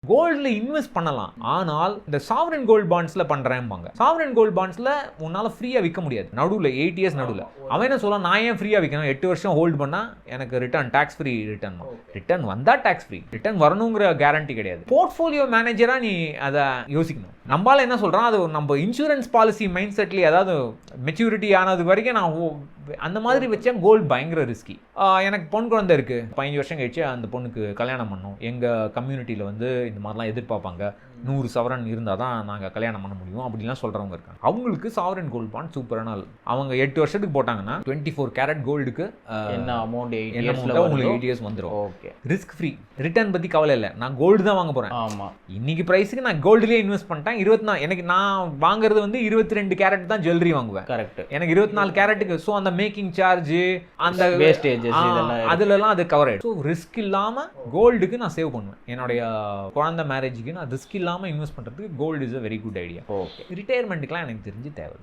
கோல்டில் இன்வெஸ்ட் பண்ணலாம், ஆனால் இந்த சாவரன் கோல்ட் பாண்ட்ஸில் பண்ணுறேன்பாங்க. சாவரன் கோல்ட் பாண்ட்ஸில் உன்னால் ஃப்ரீயாக விற்க முடியாது. நடுவில் 8 இயர்ஸ் நடுவில் அவன் என்ன சொல்லலாம், நான் ஏன் ஃப்ரீயாக விற்கணும், 8 வருஷம் ஹோல்டு பண்ணால் எனக்கு ரிட்டர்ன் டேக்ஸ் ஃப்ரீ ரிட்டர்ன் வந்தால் டேக்ஸ் ஃப்ரீ, ரிட்டர்ன் வரணுங்கிற கேரண்டி கிடையாது. போர்ட்ஃபோலியோ மேனேஜராக நீ அதை யோசிக்கணும். நம்மளால என்ன சொல்கிறான், அது நம்ம இன்சூரன்ஸ் பாலிசி மைண்ட் செட்லேயே, அதாவது மெச்சூரிட்டி ஆனது வரைக்கும் நான் அந்த மாதிரி வச்சா கோல்டு பயங்கர ரிஸ்கி. எனக்கு பொன் குழந்தை இருக்குது, 15 வருஷம் கழிச்சு அந்த பொண்ணுக்கு கல்யாணம் பண்ணணும், எங்கள் கம்யூனிட்டியில் வந்து இந்த மாதிரிலாம் எதிர்பார்ப்பாங்க, 100 சவரன் இருந்தால் தான் நாங்கள் கல்யாணம் பண்ண முடியும் அப்படிலாம் சொல்கிறவங்க இருக்காங்க. அவங்களுக்கு சாவரன் கோல்டு பாண்ட் சூப்பரான அவங்க 8 வருஷத்துக்கு போட்டாங்கன்னா 24 கேரட் கோல்டுக்கு என்ன அமௌண்ட் உங்களுக்கு 8 இயர்ஸ் வந்துடும். ஓகே, ரிஸ்க் ஃப்ரீ, ரிட்டர்ன் பற்றி கவலை இல்லை. நான் கோல்டு தான் வாங்க போகிறேன். ஆமாம், இன்னைக்கு ப்ரைஸுக்கு நான் கோல்டுலேயே இன்வெஸ்ட் பண்ணிட்டேன். 24 எனக்கு நான் வாங்குறது வந்து 22 கேரட் தான் ஜுவல்லரி வாங்குவேன். கரெக்ட், எனக்கு 24 கேரட்டுக்கு. ஸோ அந்த மேக்கிங் சார்ஜ், அந்த வேஸ்டேஜஸ் அதுலலாம் அது கவர் ஆகிடும். ஸோ ரிஸ்க் இல்லாமல் கோல்டுக்கு நான் சேவ் பண்ணுவேன். என்னுடைய குழந்தை மேரேஜுக்கு நான் ரிஸ்க் இல்லாமல் இன்வெஸ்ட் பண்ணுறதுக்கு gold is a very good idea. Okay, ரிட்டையர்மெண்ட்டுக்குலாம் எனக்கு தெரிஞ்சு தேவை.